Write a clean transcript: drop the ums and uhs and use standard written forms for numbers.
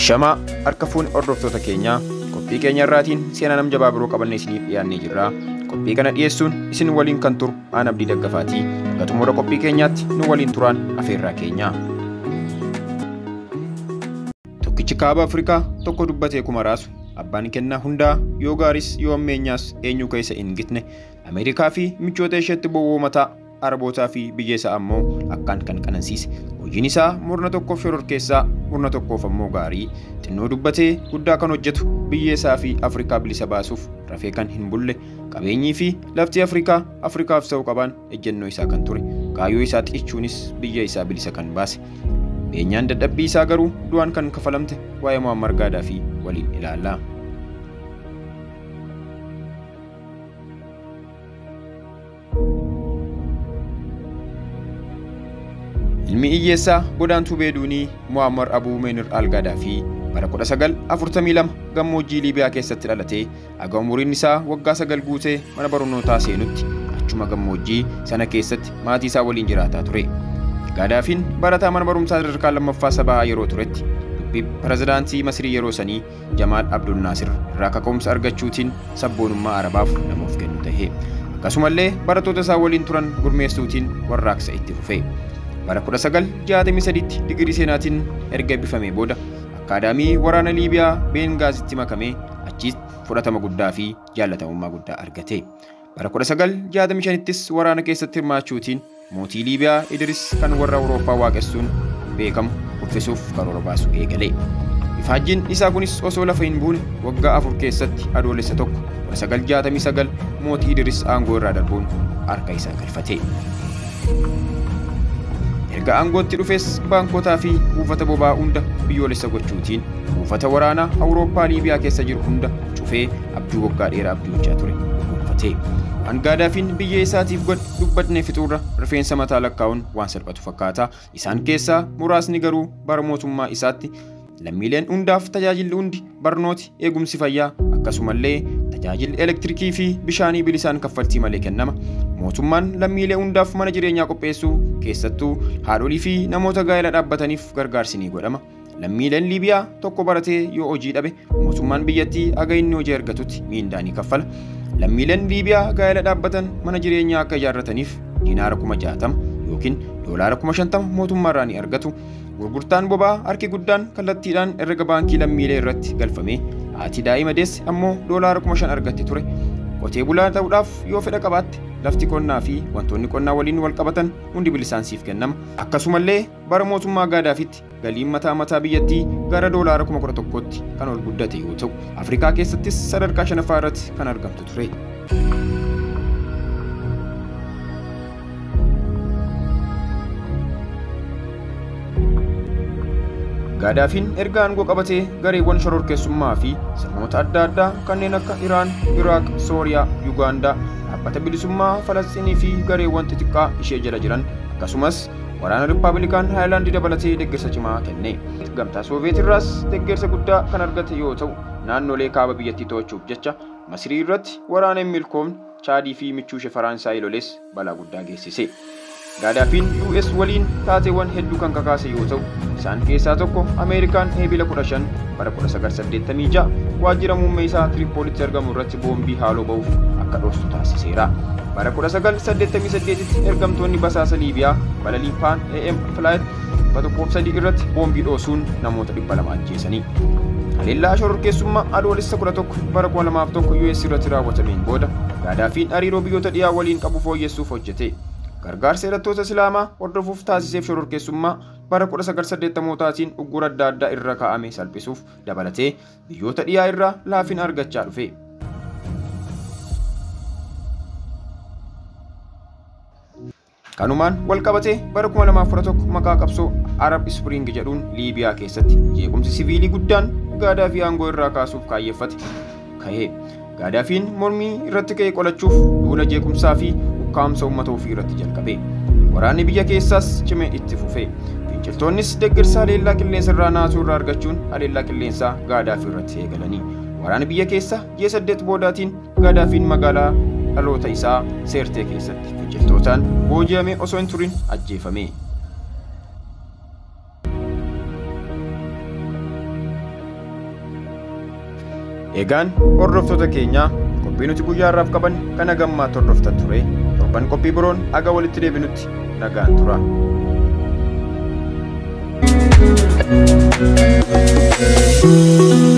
Ashamaa harka fuun hordoftoota keenyaa qophii keenya irraatiin seenaa nam jabaa biroo qabannee isiniif dhiyaannee jirra. Qophii kana dhiyeessuun isin waliin kan turu aan Abdii Daggafaatii. Hanga xumura qophii keenyaatti nu waliin turaan afeerraa keenya. Tokkichi kaaba Afrikaa tokko dubbatee kuma raasu abbaan kennaa hundaa yoo gaaris yoo ammeenyaas eenyu keessa hin gitne Ameerikaa fi michoota isheetti bowwoomataa Arabootaa fi biyyeessa ammoo akkaan kan qanansiise. Hojiin isaa murna tokkoof shororkeessaa murna tokkoof ammoo gaarii xinnoo dubbatee guddaa kan hojjetu biyyeessaa fi Afrikaa bilisa baasuuf rafee kan hin bulle qabeenyii fi lafti Afrikaaf ta'uu qaban ejjennoo isaa kan ture. Kaayyoo isaa xiqqeessuunis biyya isaa bilisa kan baase. Beenyaan dadhabbii isaa garuu du'aan kan kafalamte waa'ee Muammar Gaadaafi waliin ilaalla. Ilmi hiyyeessaa godaantuu beeduunii Muammar Abuu Meenir Al-Gaadaafi bara 1942 gammoojjii Liibiyaa keessatti dhalatee aga umuriin isaa waggaa 9 guutee mana barnootaa seenutti achuma gammoojjii sana keessatti maatii isaa waliin jiraataa ture. Gaadaafiin barataa mana barumsaa sadarkaa lammaffaa sabaa yeroo turetti dubbii pirezidaantii Masrii yeroo sanii Jamaal Abdul Naasir irraa kaka'umsa argachuutiin sabboonummaa Arabaaf namoof kennu ta'e. Akkasumallee barattoota isaa waliin turan gurmeessuutiin warraaqsa itti fufe. Bara 1963tti digirii seenaatiin erga eebbifamee booda akaadaamii waraana Liibiyaa Bengaazitti makamee achiis fudhatama guddaa fi jaallatamummaa guddaa argate. Bara 1965ttis waraana keessatti hirmaachuutiin mootii Liibiyaa Idris kan warra Awurooppaa waaqessuun beekamu kuffisuuf karoora baasu eegale. Ifaajjiin isaa kunis osoo lafa hin buune waggaa 4 keessatti adoolessa 1969 mootii Idris aangoo irraa darbuun harka isaa galfate. Erga aangootti dhufes baankotaa fi buufata boba'aa hunda biyyoolessa gochuutiin buufata waraanaa Awurooppaa Liibiyaa keessa jiru hunda cufee abjuu waggaa dheeraa abjochaa ture gonfate. Waan Gaadaafiin biyya isaatiif godhe dubbatnee fixuurra rifeensa mataa lakkaa'uun waan salphatu fakkaata. Isaan keessaa muraasni garuu bara mootummaa isaatti lammiileen hundaaf tajaajilli hundi barnooti, eegumsi fayyaa akkasumallee tajaajilli elektirikii fi bishaanii bilisaan kaffaltii malee kennama. Mootummaan lammiilee hundaaf mana jireenyaa qopheessuu keessattuu haadholii fi namoota gaa'ela dhaabbataniif gargaarsi ni godhama. Lammiileen Liibiyaa tokko baratee yoo hojii dhabe mootummaan biyyattii aga inni hojii argatutti miindaa ni kaffala. Lammiileen Liibiyaa gaa'ela dhaabbatan mana jireenyaa akka ijaarrataniif diinaara 60,000 yookiin doolaara 50,000 mootummaarraa ni argatu. Gurgurtaan boba'aa harki guddaan kallattiidhaan herrega baankii lammiilee irratti galfamee haati daa'ima deesse ammoo doolaara 5,000 argatti ture. Qotee bulaa ta'uudhaaf yoo fedha qabaatte lafti qonnaa fi wantoonni qonnaa waliin wal qabatan hundi bilisaan siif kennama. Akkasumallee bara mootummaa Gaadaafitti galiin mataa biyyattii gara doolaara 11,000tti kan ol guddate yoo ta'u Afrikaa keessattis sadarkaa 5ffaa irratti kan argamtu ture. Gaadaafiin erga aangoo qabatee gareewwan shororkeessummaa fi sirnoota adda addaa kanneen akka Iraan, Iraaq, Sooriyaa, Yugaandaa, dhaabbata bilisummaa Falasxiinii fi gareewwan xixiqqaa ishee jala jiran akkasumas waraana Rippaabilikaan Haayilaandii dabalatee deeggarsa cimaa kenne. Gamtaa Sooviyeet irraas deeggarsa guddaa kan argate yoo ta'u naannolee kaaba biyyattii to'achuuf jecha Masrii irratti waraana hin milkoomne Chaadii fi michuu ishee Faransaay loles balaa guddaa geessise. Gaadaafiin US waliin taateewwan hedduu kan kakaase yoo ta'u isaan keessaa tokko Ameerikaan eebila 15 bara 1986 waajjira muummee isaa Tripoolitti argamu irratti boombii haaloo ba'uuf akka dhoostu taasiseera. Bara 1988tti ergamtoonni basaasa Liibiyaa balalii Pan AM Flight 103 irratti boombii dhoosuun namoota 200 ajjeesanii. Haleellaa shororkeessummaa adoolessa 11 bara 2001 US irratti raawwatameen booda Gaadaafiin hariiroo biyyoota dhiyaa waliin qabu fooyyessuuf hojjete. Gargaarsa hidhattoota Islaamaa hordofuuf taasiseef shororkeessummaa bara 1980tiin uggura adda addaa irra kaa'ame salphisuuf dabalatee biyyoota dhiyaa irraa laafina argachaa dhufe. Kanumaan wal qabatee bara 2011 maqaa qabsoo Arab Spring jedhuun Liibiyaa keessatti jeequmsi siviilii guddaan Gaadaafii aangoo irraa kaasuuf kaayyeeffate ka'e. Gaadaafiin mormii irratti ka'ee qolachuuf duula jeequmsaa fi ukkaamsa uummata ofii irratti jalqabe. Waraanni biyya keessaas cimee itti fufe. Finciltoonnis deeggarsa haleellaa qilleensa irraa naasuu irraa argachuun haleellaa qilleensaa Gaadaafii irratti eegalanii. Waraanni biyya keessa ji'a 8 boodaatiin Gaadaafiin magaalaa dhaloota isaa Seertee keessatti finciltootaan booji'amee osoo hin turin ajjeefame. Egaan hordoftoota keenyaa qophii nuti guyyaa har'aaf qaban kana gammaatti hordoftan ture. Torban qophii biroon aga walitti deebinutti nagaan tura. Thank you.